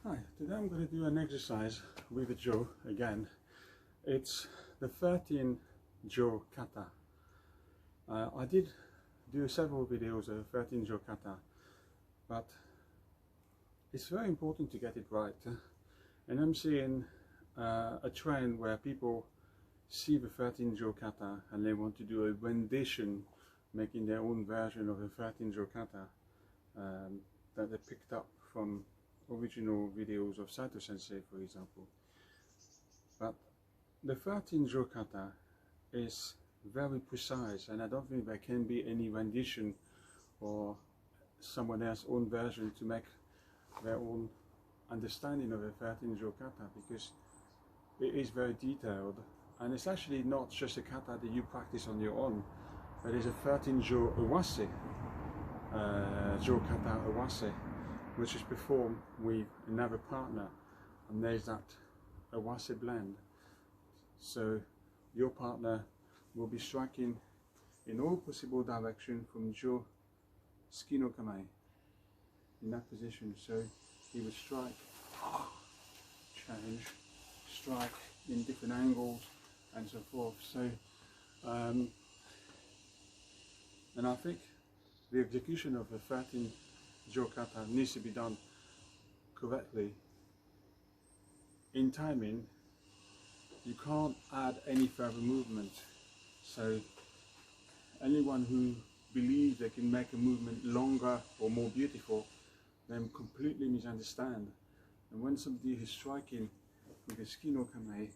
Hi, today I'm going to do an exercise with Jo again. It's the 13 Jo Kata. I did do several videos of 13 Jo Kata, but it's very important to get it right. And I'm seeing a trend where people see the 13 Jo Kata and they want to do a rendition, making their own version of the 13 Jo Kata that they picked up from original videos of Sato Sensei, for example. But the 13 Jo Kata is very precise, and I don't think there can be any rendition or someone else's own version to make their own understanding of the 13 Jo Kata, because it is very detailed, and it's actually not just a kata that you practice on your own. There is a 13 Jo Awase, Jo Kata Awase, which is performed with another partner, and there's that Awase blend. So your partner will be striking in all possible directions from Jo Skino Kamei in that position. So he would strike, change, strike in different angles and so forth. So and I think the execution of the 13 Jo Kata needs to be done correctly in timing. You can't add any further movement. So anyone who believes they can make a movement longer or more beautiful, they completely misunderstand. And when somebody is striking with a Skino Kamei,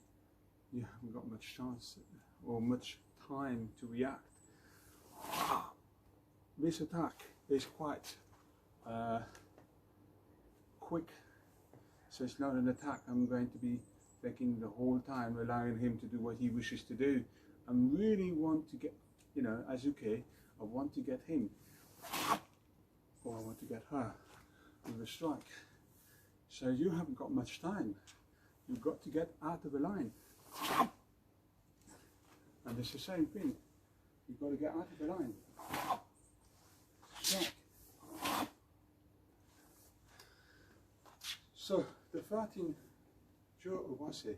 you haven't got much chance or much time to react. This attack is quite quick, so it's not an attack I'm going to be taking the whole time, allowing him to do what he wishes to do. I really want to get, Azuke, I want to get him, or I want to get her with a strike. So you haven't got much time. You've got to get out of the line. And it's the same thing. You've got to get out of the line. Strike. So the 13 Jo Awase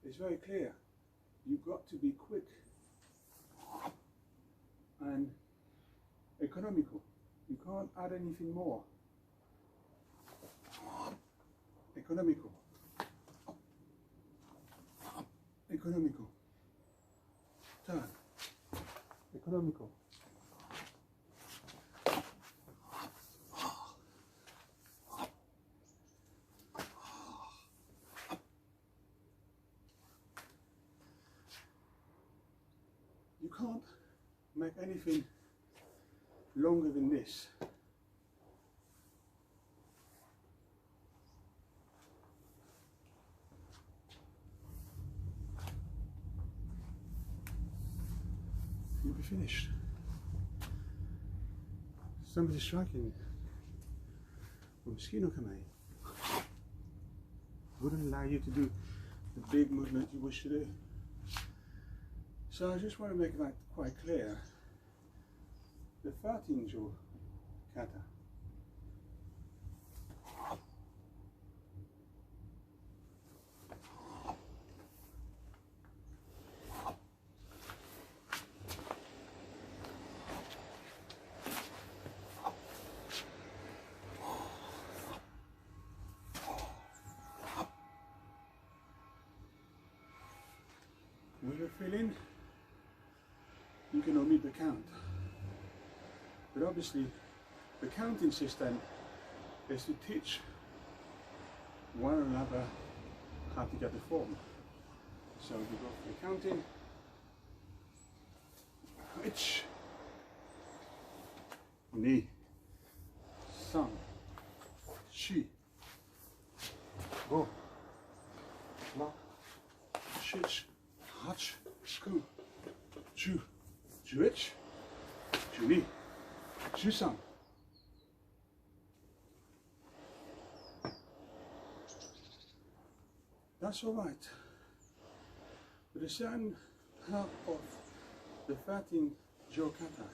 is very clear. You've got to be quick and economical. You can't add anything more. Economical. Economical. Turn. Economical. You can't make anything longer than this. You'll be finished. Somebody striking from Skino Kamei wouldn't allow you to do the big movement you wish to do. So I just want to make that quite clear. The 13 Jo Kata with a feeling, you can omit the count. But obviously, the counting system is to teach one another how to get the form. So we go for the counting. Which ni, san, shi, go, ma, shish, hach, ku, ju, juich, juni, jusan. That's all right. But a certain part of the 13 Jo Kata,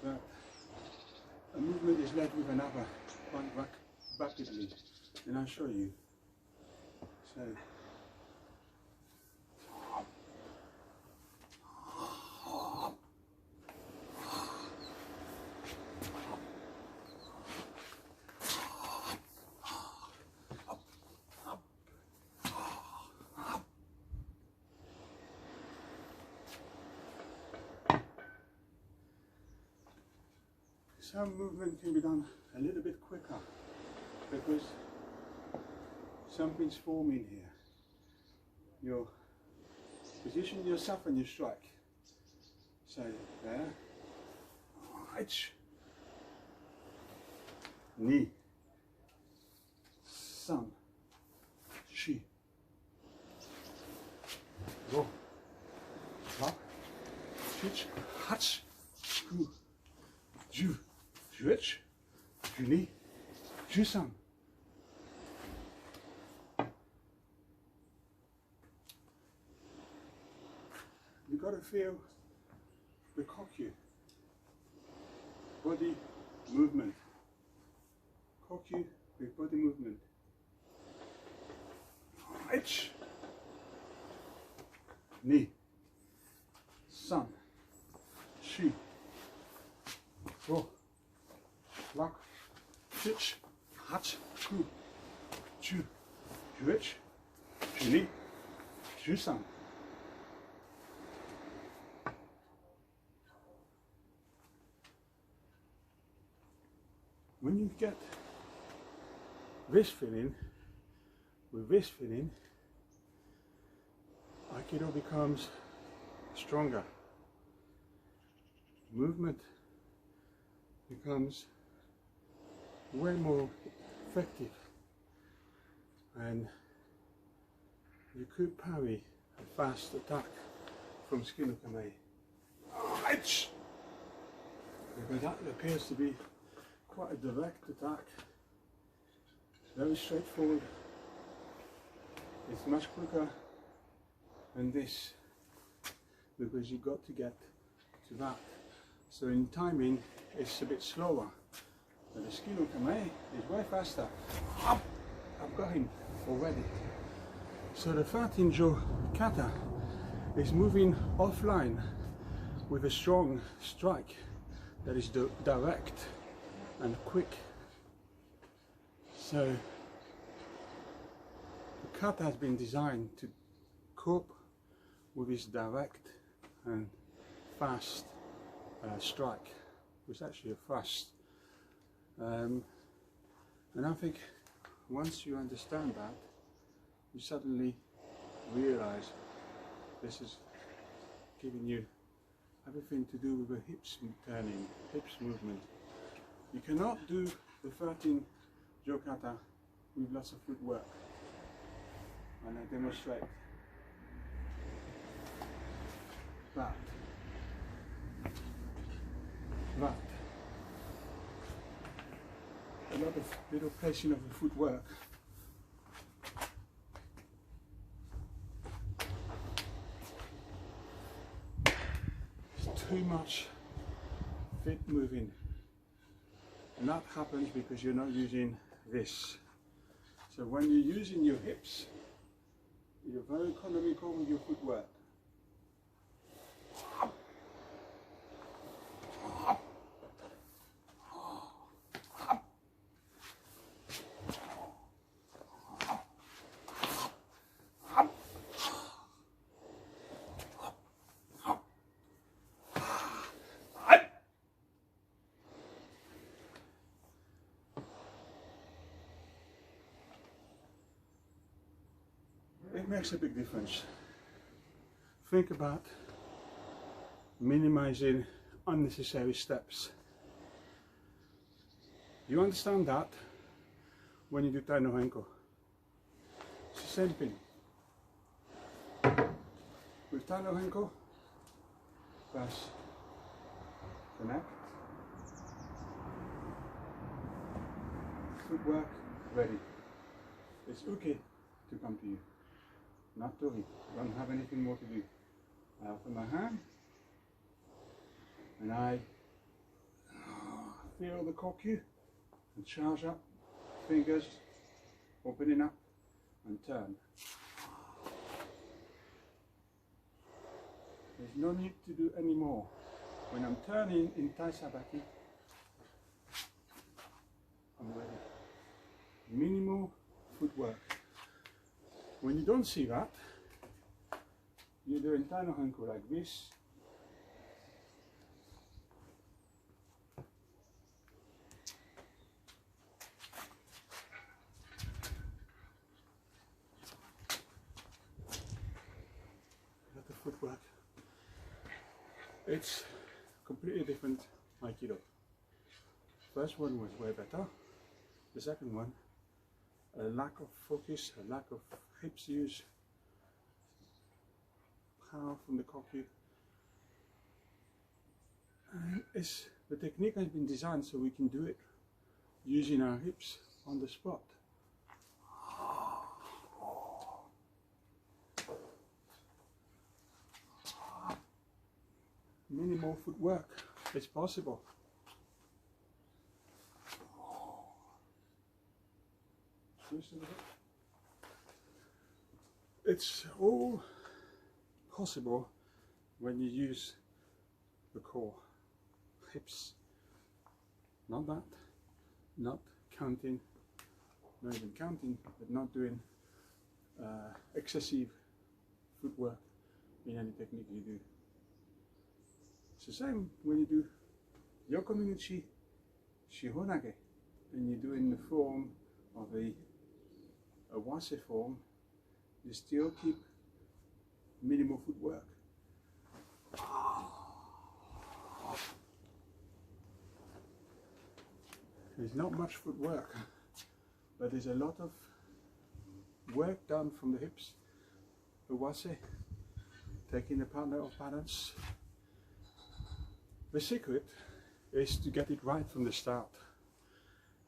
that a movement is led with another quite rapidly. and I'll show you. So some movement can be done a little bit quicker because something's forming here. You position yourself and you strike. So there, right, knee, sun, shi, go, lock, switch, hatch, screw, ju, switch, juni, jusan. You got to feel the kokyu, body movement, kokyu with body movement. Right, knee, sun, shi, go, lock, switch, hatch, screw, ju, switch, juni, jusan. When you get this feeling, with this feeling, Aikido becomes stronger. Movement becomes way more effective, and you could parry a fast attack from Skinokame. Because that appears to be quite a direct attack, very straightforward. It's much quicker than this because you've got to get to that. So in timing it's a bit slower, but the Skinokame is way faster. I've got him already. So the 13 Jo Kata is moving offline with a strong strike that is direct and quick. So the kata has been designed to cope with this direct and fast strike. It's actually a thrust, and I think once you understand that, you suddenly realize this is giving you everything to do with the hips turning, hips movement. You cannot do the 13 Jo Kata with lots of footwork, and I demonstrate that, a lot of little placing of the footwork. It's too much feet moving. And that happens because you're not using this. So when you're using your hips, you're very economical with your footwork. It makes a big difference. Think about minimizing unnecessary steps. You understand that when you do Tai no Henko. It's the same thing. With Tai no Henko, press, connect, footwork, ready. It's okay to come to you. Not to it. Don't have anything more to do. I open my hand and I feel the kokyu and charge up, fingers opening up and turn. There's no need to do any more. When I'm turning in Tai Sabaki, I'm ready. Minimal footwork. When you don't see that, you do Tai no Hanko like this. That's the footwork. It's completely different Aikido. First one was way better. The second one, a lack of focus, a lack of hips use, power from the cockpit. And the technique has been designed so we can do it using our hips on the spot. Minimal footwork, it's possible. It's all possible when you use the core, hips, not that, not counting, not even counting, but not doing excessive footwork in any technique you do. It's the same when you do Yokominuchi Shihonage and you do in the form of a wase form, you still keep minimal footwork. There's not much footwork, but there's a lot of work done from the hips. The wase, taking the partner off balance. The secret is to get it right from the start.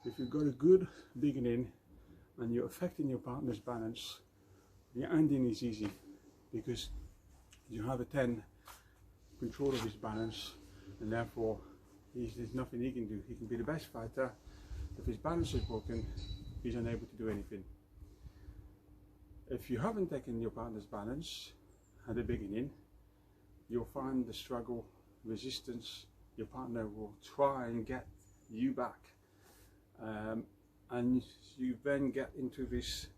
If you've got a good beginning and you're affecting your partner's balance, the ending is easy because you have a 10 control of his balance, and therefore there's nothing he can do. He can be the best fighter. If his balance is broken, he's unable to do anything. If you haven't taken your partner's balance at the beginning, you'll find the struggle, resistance. Your partner will try and get you back, and you then get into this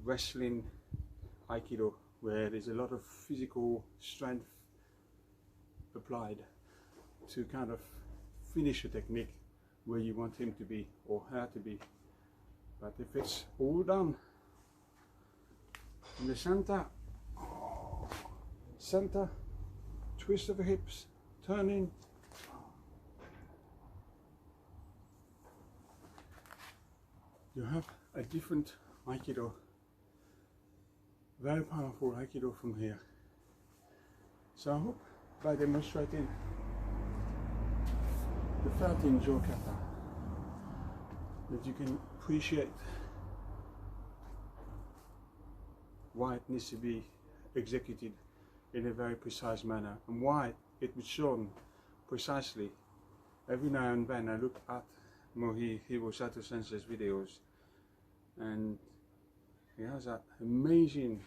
wrestling Aikido where there's a lot of physical strength applied to kind of finish a technique where you want him to be or her to be. But if it's all done in the center, twist of the hips, turning, you have a different Aikido, very powerful Aikido from here. So I hope by demonstrating the 13 Jo Kata that you can appreciate why it needs to be executed in a very precise manner and why it was shown precisely. Every now and then I look at Mohi Hirosato Sensei's videos and he has that amazing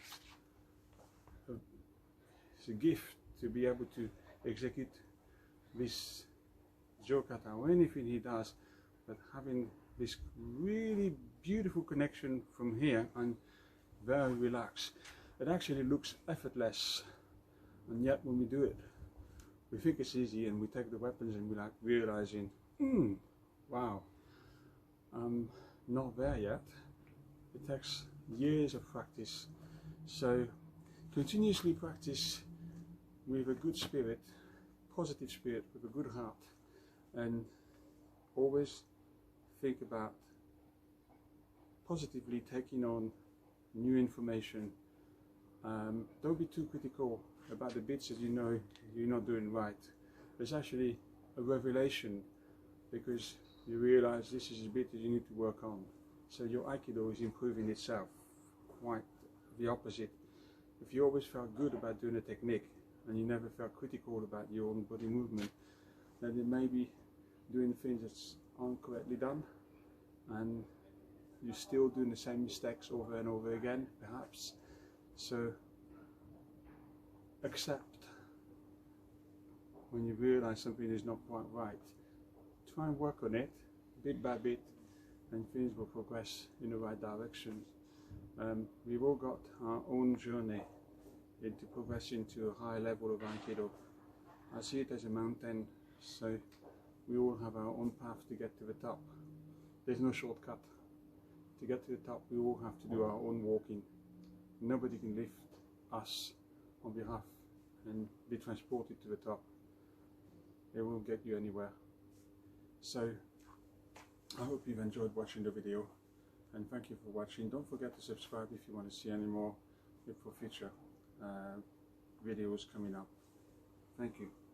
it's a gift to be able to execute this Jo Kata or anything he does, but having this really beautiful connection from here and very relaxed. It actually looks effortless, and yet when we do it we think it's easy and we take the weapons and we're like realizing, wow, I'm not there yet. It takes years of practice, so continuously practice with a good spirit, positive spirit, with a good heart, and always think about positively taking on new information. Don't be too critical about the bits that you know you're not doing right. It's actually a revelation because you realize this is a bit that you need to work on. So your Aikido is improving itself, quite the opposite. If you always felt good about doing a technique and you never felt critical about your own body movement, then you may be doing things that aren't correctly done, and you're still doing the same mistakes over and over again, perhaps. So accept when you realize something is not quite right. Try and work on it bit by bit, and things will progress in the right direction. We've all got our own journey into progressing to a high level of Aikido. I see it as a mountain, so we all have our own path to get to the top. There's no shortcut. To get to the top, we all have to do our own walking. Nobody can lift us on behalf and be transported to the top. It won't get you anywhere. So I hope you've enjoyed watching the video, and thank you for watching. Don't forget to subscribe if you want to see any more for future videos coming up. Thank you.